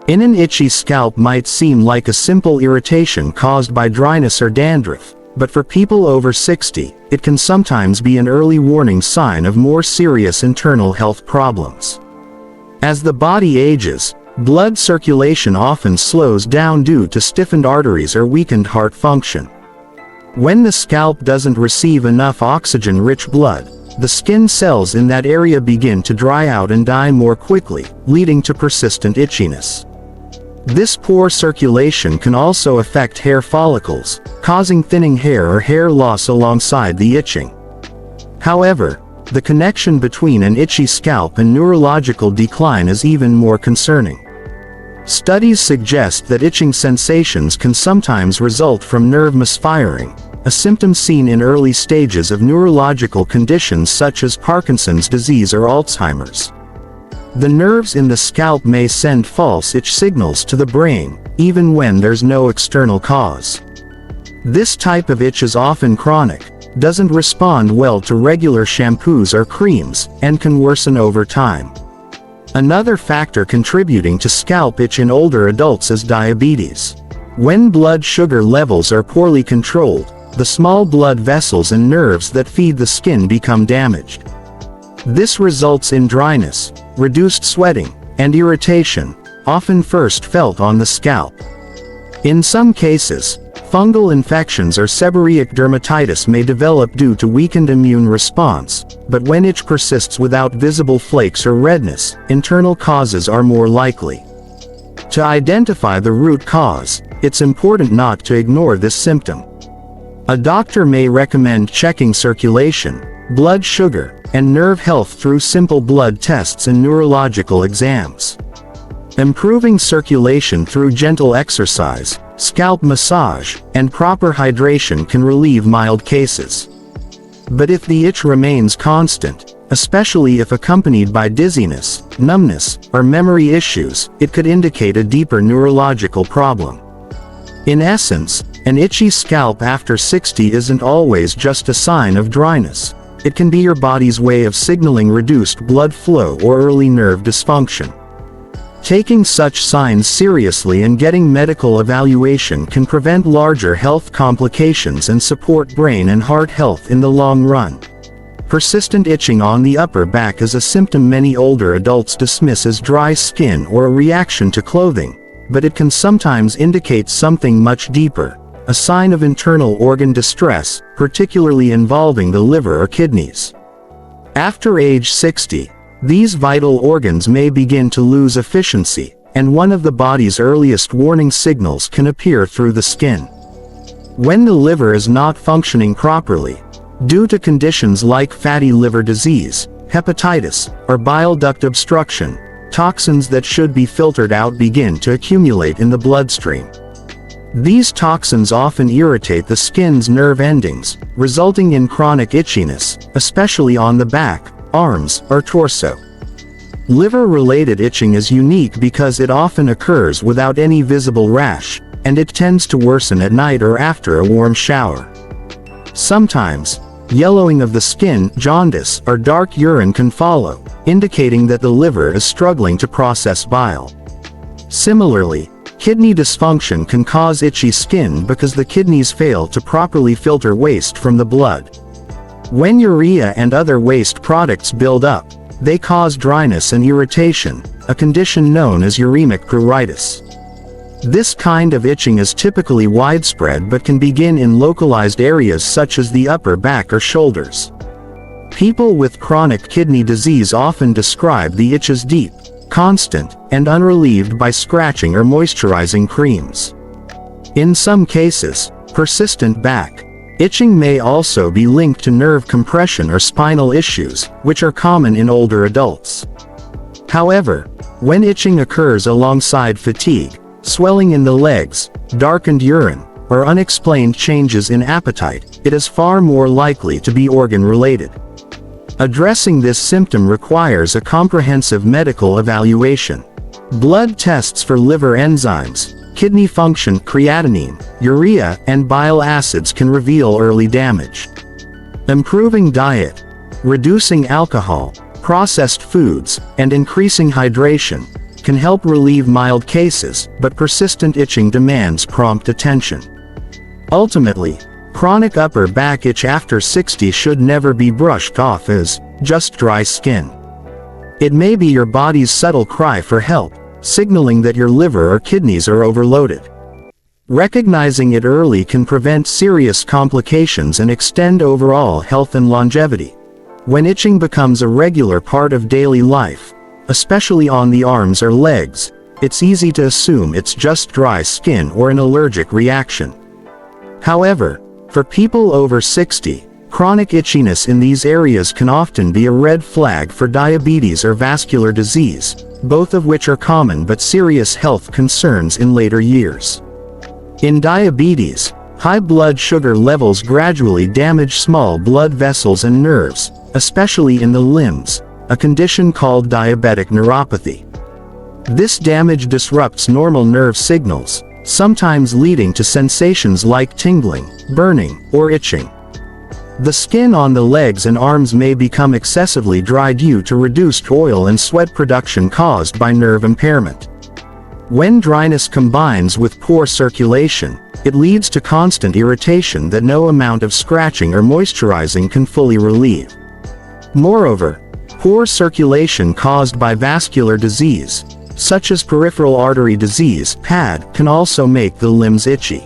In an itchy scalp might seem like a simple irritation caused by dryness or dandruff, but for people over 60, it can sometimes be an early warning sign of more serious internal health problems. As the body ages, blood circulation often slows down due to stiffened arteries or weakened heart function. When the scalp doesn't receive enough oxygen-rich blood, the skin cells in that area begin to dry out and die more quickly, leading to persistent itchiness. This poor circulation can also affect hair follicles, causing thinning hair or hair loss alongside the itching. However, the connection between an itchy scalp and neurological decline is even more concerning. Studies suggest that itching sensations can sometimes result from nerve misfiring, a symptom seen in early stages of neurological conditions such as Parkinson's disease or Alzheimer's. The nerves in the scalp may send false itch signals to the brain, even when there's no external cause. This type of itch is often chronic, doesn't respond well to regular shampoos or creams, and can worsen over time. Another factor contributing to scalp itch in older adults is diabetes. When blood sugar levels are poorly controlled, the small blood vessels and nerves that feed the skin become damaged. This results in dryness, reduced sweating, and irritation, often first felt on the scalp. In some cases, fungal infections or seborrheic dermatitis may develop due to weakened immune response, but when itch persists without visible flakes or redness, internal causes are more likely. To identify the root cause, it's important not to ignore this symptom. A doctor may recommend checking circulation, blood sugar, and nerve health through simple blood tests and neurological exams. Improving circulation through gentle exercise, scalp massage, and proper hydration can relieve mild cases. But if the itch remains constant, especially if accompanied by dizziness, numbness, or memory issues, it could indicate a deeper neurological problem. In essence, an itchy scalp after 60 isn't always just a sign of dryness. It can be your body's way of signaling reduced blood flow or early nerve dysfunction. Taking such signs seriously and getting medical evaluation can prevent larger health complications and support brain and heart health in the long run. Persistent itching on the upper back is a symptom many older adults dismiss as dry skin or a reaction to clothing, but it can sometimes indicate something much deeper, a sign of internal organ distress, particularly involving the liver or kidneys. After age 60, these vital organs may begin to lose efficiency, and one of the body's earliest warning signals can appear through the skin. When the liver is not functioning properly, due to conditions like fatty liver disease, hepatitis, or bile duct obstruction, toxins that should be filtered out begin to accumulate in the bloodstream. These toxins often irritate the skin's nerve endings, resulting in chronic itchiness, especially on the back, arms, or torso. Liver-related itching is unique because it often occurs without any visible rash, and it tends to worsen at night or after a warm shower. Sometimes, yellowing of the skin, jaundice, or dark urine can follow, indicating that the liver is struggling to process bile. Similarly, kidney dysfunction can cause itchy skin because the kidneys fail to properly filter waste from the blood. When urea and other waste products build up, they cause dryness and irritation, a condition known as uremic pruritus. This kind of itching is typically widespread but can begin in localized areas such as the upper back or shoulders. People with chronic kidney disease often describe the itch as deep, constant, and unrelieved by scratching or moisturizing creams. In some cases, persistent back itching may also be linked to nerve compression or spinal issues, which are common in older adults. However, when itching occurs alongside fatigue, swelling in the legs, darkened urine, or unexplained changes in appetite, it is far more likely to be organ-related. Addressing this symptom requires a comprehensive medical evaluation. Blood tests for liver enzymes, kidney function, creatinine, urea, and bile acids can reveal early damage. Improving diet, reducing alcohol, processed foods, and increasing hydration can help relieve mild cases, but persistent itching demands prompt attention. Ultimately, chronic upper back itch after 60 should never be brushed off as just dry skin. It may be your body's subtle cry for help, signaling that your liver or kidneys are overloaded. Recognizing it early can prevent serious complications and extend overall health and longevity. When itching becomes a regular part of daily life, especially on the arms or legs, it's easy to assume it's just dry skin or an allergic reaction. However, for people over 60, chronic itchiness in these areas can often be a red flag for diabetes or vascular disease, both of which are common but serious health concerns in later years. In diabetes, high blood sugar levels gradually damage small blood vessels and nerves, especially in the limbs, a condition called diabetic neuropathy. This damage disrupts normal nerve signals, sometimes leading to sensations like tingling, burning, or itching. The skin on the legs and arms may become excessively dry due to reduced oil and sweat production caused by nerve impairment. When dryness combines with poor circulation, it leads to constant irritation that no amount of scratching or moisturizing can fully relieve. Moreover, poor circulation caused by vascular disease, such as peripheral artery disease (PAD), can also make the limbs itchy.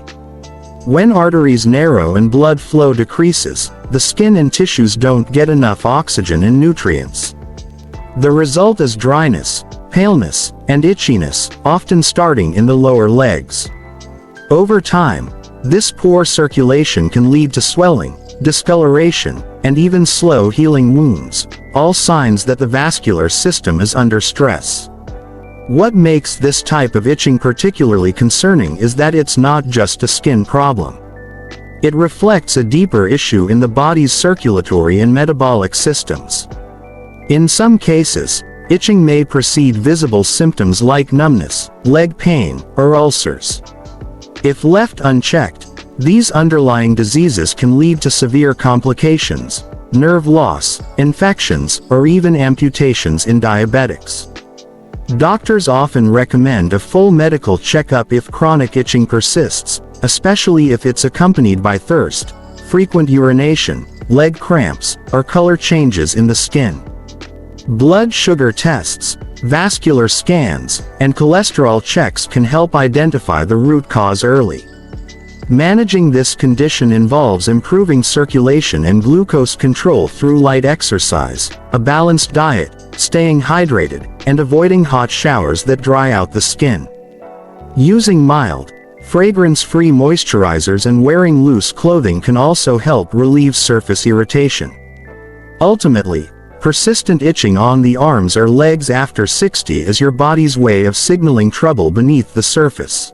When arteries narrow and blood flow decreases, the skin and tissues don't get enough oxygen and nutrients. The result is dryness, paleness, and itchiness, often starting in the lower legs. Over time, this poor circulation can lead to swelling, discoloration, and even slow healing wounds, all signs that the vascular system is under stress. What makes this type of itching particularly concerning is that it's not just a skin problem. It reflects a deeper issue in the body's circulatory and metabolic systems. In some cases, itching may precede visible symptoms like numbness, leg pain, or ulcers. If left unchecked, these underlying diseases can lead to severe complications, nerve loss, infections, or even amputations in diabetics. Doctors often recommend a full medical checkup if chronic itching persists, especially if it's accompanied by thirst, frequent urination, leg cramps, or color changes in the skin. Blood sugar tests, vascular scans, and cholesterol checks can help identify the root cause early. Managing this condition involves improving circulation and glucose control through light exercise, a balanced diet, staying hydrated, and avoiding hot showers that dry out the skin. Using mild, fragrance-free moisturizers and wearing loose clothing can also help relieve surface irritation. Ultimately, persistent itching on the arms or legs after 60 is your body's way of signaling trouble beneath the surface.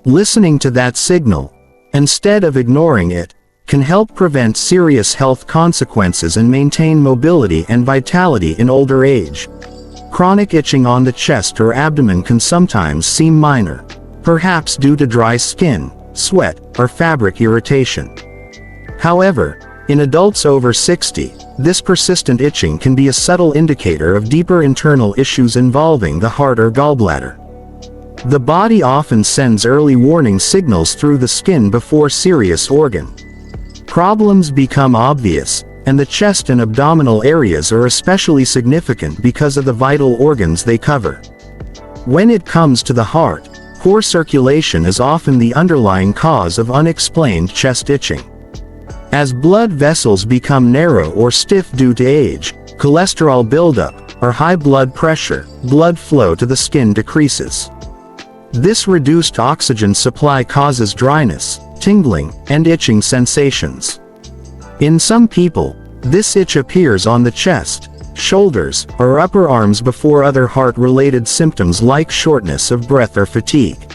Listening to that signal, instead of ignoring it, can help prevent serious health consequences and maintain mobility and vitality in older age. Chronic itching on the chest or abdomen can sometimes seem minor, perhaps due to dry skin, sweat, or fabric irritation. However, in adults over 60, this persistent itching can be a subtle indicator of deeper internal issues involving the heart or gallbladder. The body often sends early warning signals through the skin before serious organ problems become obvious, and the chest and abdominal areas are especially significant because of the vital organs they cover. When it comes to the heart, poor circulation is often the underlying cause of unexplained chest itching. As blood vessels become narrow or stiff due to age, cholesterol buildup, or high blood pressure, blood flow to the skin decreases. This reduced oxygen supply causes dryness, tingling, and itching sensations. In some people, this itch appears on the chest, shoulders, or upper arms before other heart-related symptoms like shortness of breath or fatigue.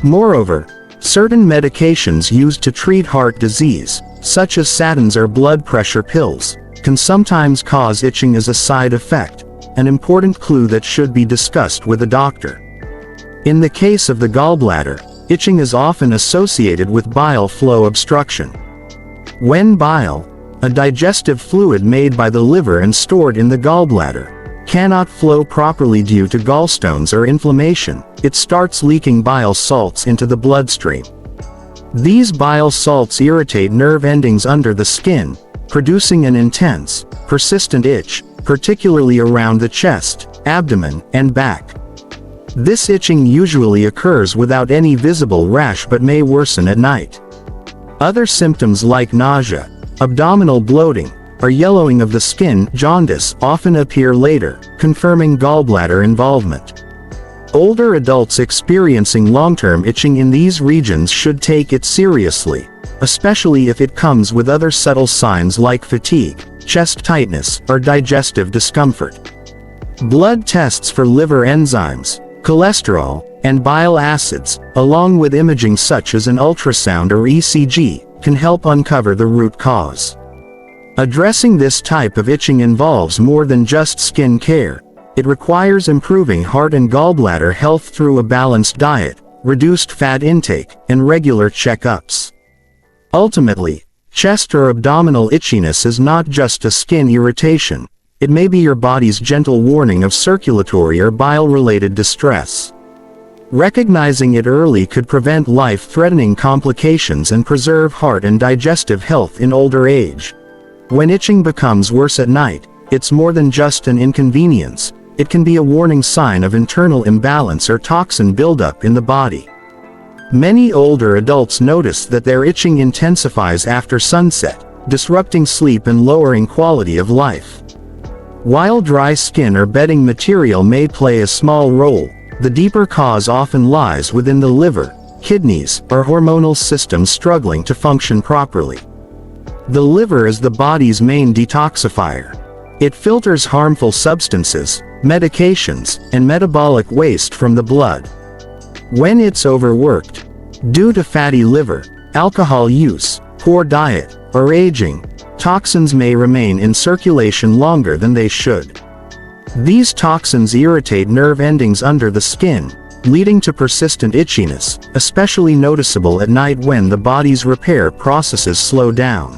Moreover, certain medications used to treat heart disease, such as statins or blood pressure pills, can sometimes cause itching as a side effect, an important clue that should be discussed with a doctor. In the case of the gallbladder, itching is often associated with bile flow obstruction. When bile, a digestive fluid made by the liver and stored in the gallbladder, cannot flow properly due to gallstones or inflammation, it starts leaking bile salts into the bloodstream. These bile salts irritate nerve endings under the skin, producing an intense, persistent itch, particularly around the chest, abdomen, and back. This itching usually occurs without any visible rash but may worsen at night. Other symptoms like nausea, abdominal bloating, or yellowing of the skin, jaundice, often appear later, confirming gallbladder involvement. Older adults experiencing long-term itching in these regions should take it seriously, especially if it comes with other subtle signs like fatigue, chest tightness, or digestive discomfort. Blood tests for liver enzymes, cholesterol, and bile acids, along with imaging such as an ultrasound or ECG, can help uncover the root cause. Addressing this type of itching involves more than just skin care. It requires improving heart and gallbladder health through a balanced diet, reduced fat intake, and regular checkups. Ultimately, chest or abdominal itchiness is not just a skin irritation. It may be your body's gentle warning of circulatory or bile-related distress. Recognizing it early could prevent life-threatening complications and preserve heart and digestive health in older age. When itching becomes worse at night, it's more than just an inconvenience. It can be a warning sign of internal imbalance or toxin buildup in the body. Many older adults notice that their itching intensifies after sunset, disrupting sleep and lowering quality of life. While dry skin or bedding material may play a small role, the deeper cause often lies within the liver, kidneys, or hormonal system struggling to function properly. The liver is the body's main detoxifier. It filters harmful substances, medications, and metabolic waste from the blood. When it's overworked, due to fatty liver, alcohol use, poor diet, or aging, toxins may remain in circulation longer than they should. These toxins irritate nerve endings under the skin, leading to persistent itchiness, especially noticeable at night when the body's repair processes slow down.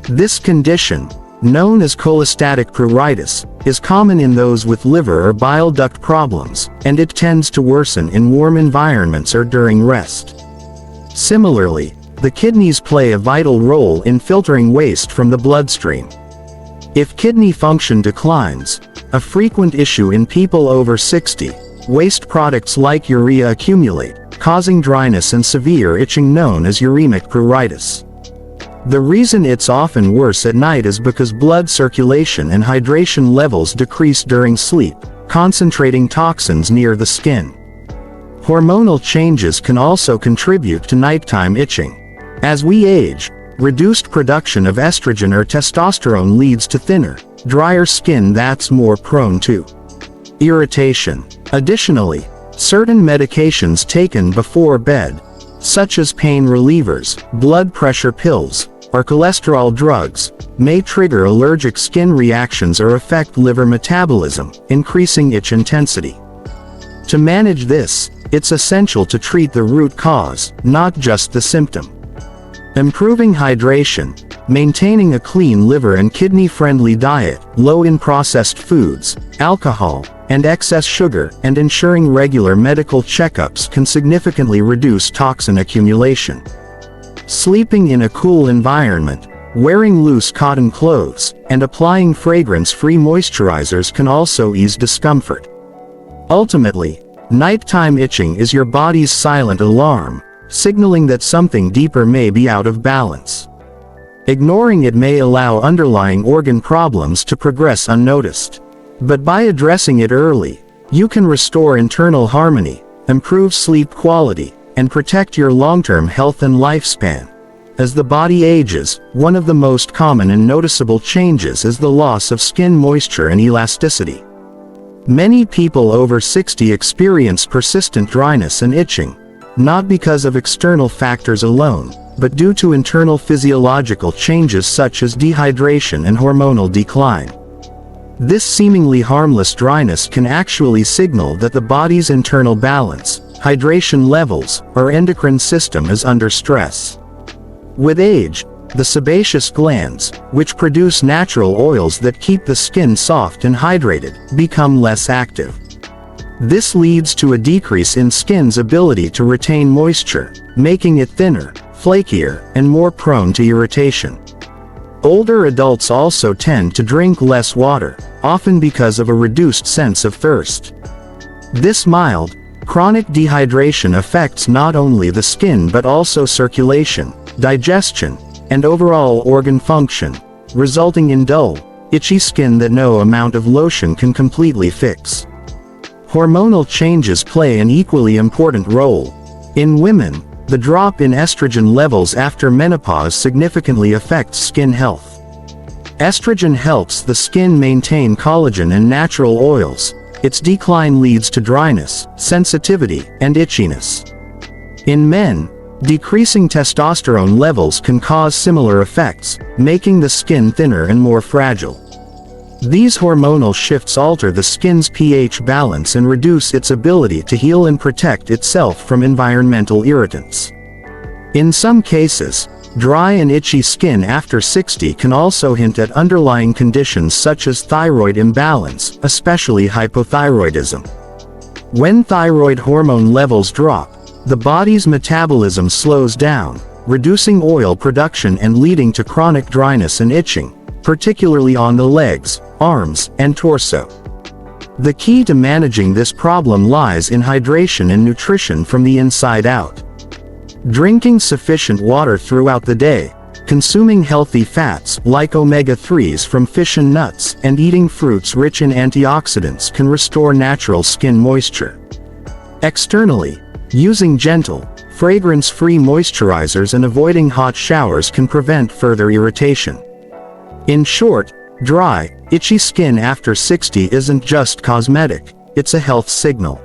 This condition, known as cholestatic pruritus, is common in those with liver or bile duct problems, and it tends to worsen in warm environments or during rest. Similarly, the kidneys play a vital role in filtering waste from the bloodstream. If kidney function declines, a frequent issue in people over 60, waste products like urea accumulate, causing dryness and severe itching known as uremic pruritus. The reason it's often worse at night is because blood circulation and hydration levels decrease during sleep, concentrating toxins near the skin. Hormonal changes can also contribute to nighttime itching. As we age, reduced production of estrogen or testosterone leads to thinner, drier skin that's more prone to irritation. Additionally, certain medications taken before bed, such as pain relievers, blood pressure pills, or cholesterol drugs, may trigger allergic skin reactions or affect liver metabolism, increasing itch intensity. To manage this, it's essential to treat the root cause, not just the symptom. Improving hydration, maintaining a clean liver and kidney-friendly diet, low in processed foods, alcohol, and excess sugar, and ensuring regular medical checkups can significantly reduce toxin accumulation. Sleeping in a cool environment, wearing loose cotton clothes, and applying fragrance-free moisturizers can also ease discomfort. Ultimately, nighttime itching is your body's silent alarm, signaling that something deeper may be out of balance. Ignoring it may allow underlying organ problems to progress unnoticed. But by addressing it early, you can restore internal harmony, improve sleep quality, and protect your long-term health and lifespan. As the body ages, one of the most common and noticeable changes is the loss of skin moisture and elasticity. Many people over 60 experience persistent dryness and itching, not because of external factors alone, but due to internal physiological changes such as dehydration and hormonal decline. This seemingly harmless dryness can actually signal that the body's internal balance, hydration levels, or endocrine system is under stress. With age, the sebaceous glands, which produce natural oils that keep the skin soft and hydrated, become less active. This leads to a decrease in skin's ability to retain moisture, making it thinner, flakier, and more prone to irritation. Older adults also tend to drink less water, often because of a reduced sense of thirst. This mild, chronic dehydration affects not only the skin but also circulation, digestion, and overall organ function, resulting in dull, itchy skin that no amount of lotion can completely fix. Hormonal changes play an equally important role. In women, the drop in estrogen levels after menopause significantly affects skin health. Estrogen helps the skin maintain collagen and natural oils. Its decline leads to dryness, sensitivity, and itchiness. In men, decreasing testosterone levels can cause similar effects, making the skin thinner and more fragile. These hormonal shifts alter the skin's pH balance and reduce its ability to heal and protect itself from environmental irritants. In some cases, dry and itchy skin after 60 can also hint at underlying conditions such as thyroid imbalance, especially hypothyroidism. When thyroid hormone levels drop, the body's metabolism slows down, reducing oil production and leading to chronic dryness and itching, particularly on the legs, arms, and torso. The key to managing this problem lies in hydration and nutrition from the inside out. Drinking sufficient water throughout the day, consuming healthy fats like omega-3s from fish and nuts, and eating fruits rich in antioxidants can restore natural skin moisture. Externally, using gentle, fragrance-free moisturizers and avoiding hot showers can prevent further irritation. In short, dry, itchy skin after 60 isn't just cosmetic, it's a health signal.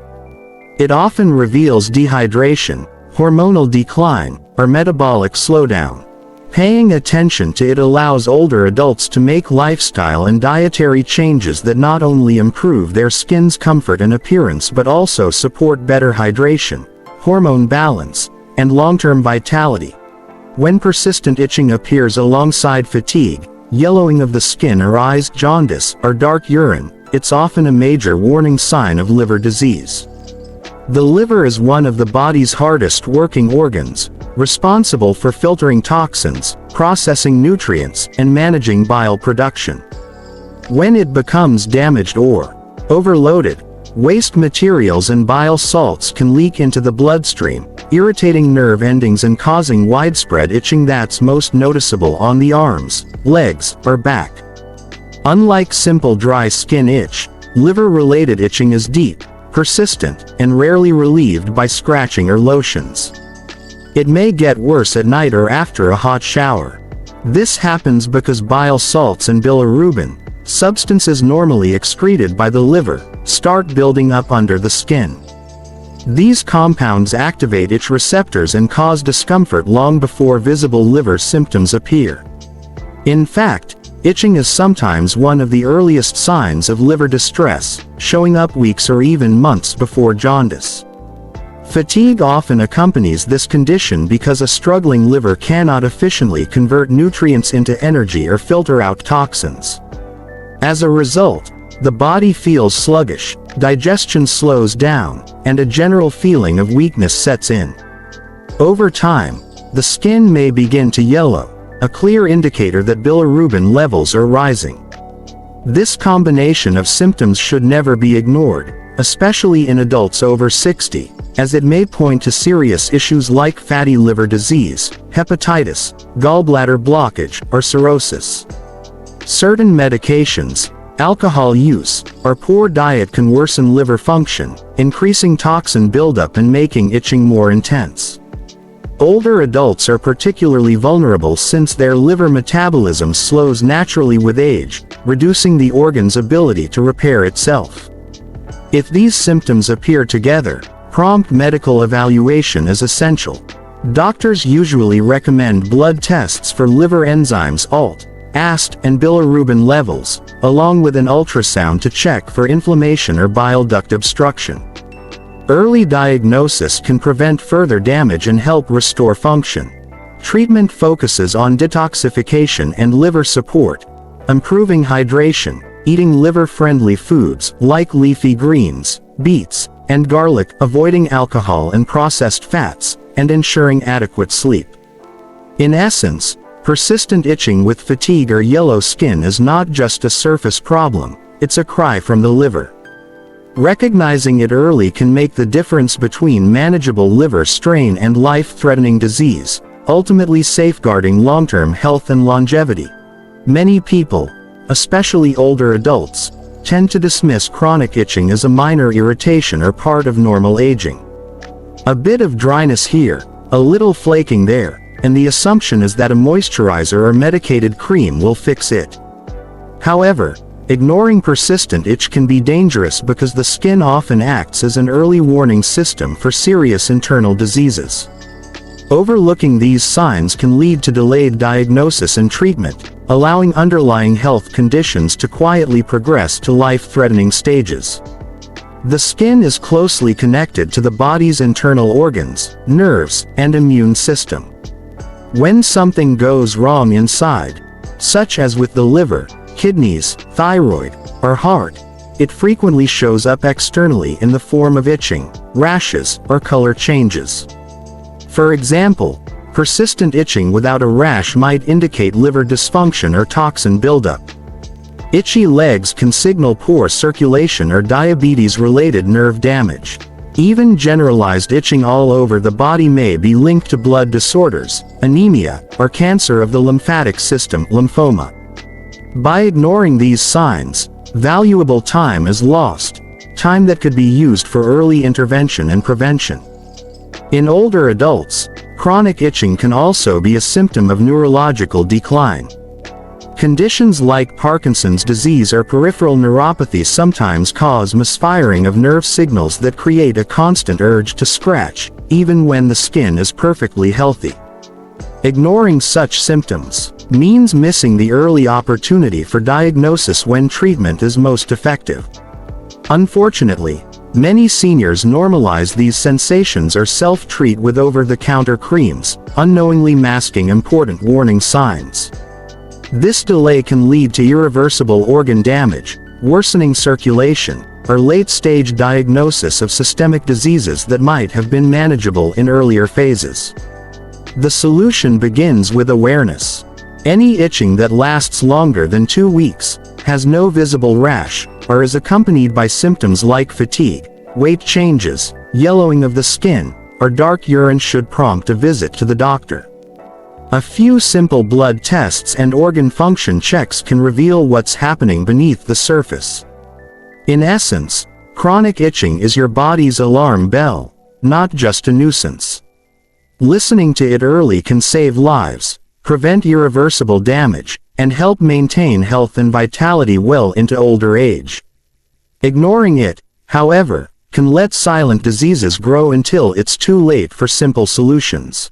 It often reveals dehydration, hormonal decline, or metabolic slowdown. Paying attention to it allows older adults to make lifestyle and dietary changes that not only improve their skin's comfort and appearance but also support better hydration, hormone balance, and long-term vitality. When persistent itching appears alongside fatigue, yellowing of the skin or eyes, jaundice, or dark urine, it's often a major warning sign of liver disease. The liver is one of the body's hardest working organs, responsible for filtering toxins, processing nutrients, and managing bile production. When it becomes damaged or overloaded, waste materials and bile salts can leak into the bloodstream, irritating nerve endings and causing widespread itching that's most noticeable on the arms, legs, or back. Unlike simple dry skin itch, liver-related itching is deep, persistent, and rarely relieved by scratching or lotions. It may get worse at night or after a hot shower. This happens because bile salts and bilirubin, substances normally excreted by the liver, start building up under the skin. These compounds activate itch receptors and cause discomfort long before visible liver symptoms appear. In fact, itching is sometimes one of the earliest signs of liver distress, showing up weeks or even months before jaundice. Fatigue often accompanies this condition because a struggling liver cannot efficiently convert nutrients into energy or filter out toxins. As a result, the body feels sluggish, digestion slows down, and a general feeling of weakness sets in. Over time, the skin may begin to yellow, a clear indicator that bilirubin levels are rising. This combination of symptoms should never be ignored, especially in adults over 60, as it may point to serious issues like fatty liver disease, hepatitis, gallbladder blockage, or cirrhosis. Certain medications, alcohol use, or poor diet can worsen liver function, increasing toxin buildup and making itching more intense. Older adults are particularly vulnerable since their liver metabolism slows naturally with age, reducing the organ's ability to repair itself. If these symptoms appear together, prompt medical evaluation is essential. Doctors usually recommend blood tests for liver enzymes ALT, AST, and bilirubin levels, along with an ultrasound to check for inflammation or bile duct obstruction. Early diagnosis can prevent further damage and help restore function. Treatment focuses on detoxification and liver support, improving hydration, eating liver-friendly foods like leafy greens, beets, and garlic, avoiding alcohol and processed fats, and ensuring adequate sleep. In essence, persistent itching with fatigue or yellow skin is not just a surface problem, it's a cry from the liver. Recognizing it early can make the difference between manageable liver strain and life-threatening disease, ultimately safeguarding long-term health and longevity. Many people, especially older adults, tend to dismiss chronic itching as a minor irritation or part of normal aging. A bit of dryness here, a little flaking there, and the assumption is that a moisturizer or medicated cream will fix it. However, ignoring persistent itch can be dangerous because the skin often acts as an early warning system for serious internal diseases. Overlooking these signs can lead to delayed diagnosis and treatment, allowing underlying health conditions to quietly progress to life-threatening stages. The skin is closely connected to the body's internal organs, nerves, and immune system. When something goes wrong inside, such as with the liver, kidneys, thyroid, or heart, it frequently shows up externally in the form of itching, rashes, or color changes. For example, persistent itching without a rash might indicate liver dysfunction or toxin buildup. Itchy legs can signal poor circulation or diabetes-related nerve damage. Even generalized itching all over the body may be linked to blood disorders, anemia, or cancer of the lymphatic system, lymphoma. By ignoring these signs, valuable time is lost, time that could be used for early intervention and prevention. In older adults, chronic itching can also be a symptom of neurological decline. Conditions like Parkinson's disease or peripheral neuropathy sometimes cause misfiring of nerve signals that create a constant urge to scratch, even when the skin is perfectly healthy. Ignoring such symptoms means missing the early opportunity for diagnosis when treatment is most effective. Unfortunately, many seniors normalize these sensations or self-treat with over-the-counter creams, unknowingly masking important warning signs. This delay can lead to irreversible organ damage, worsening circulation, or late-stage diagnosis of systemic diseases that might have been manageable in earlier phases. The solution begins with awareness. Any itching that lasts longer than 2 weeks, has no visible rash, or is accompanied by symptoms like fatigue, weight changes, yellowing of the skin, or dark urine should prompt a visit to the doctor. A few simple blood tests and organ function checks can reveal what's happening beneath the surface. In essence, chronic itching is your body's alarm bell, not just a nuisance. Listening to it early can save lives, prevent irreversible damage, and help maintain health and vitality well into older age. Ignoring it, however, can let silent diseases grow until it's too late for simple solutions.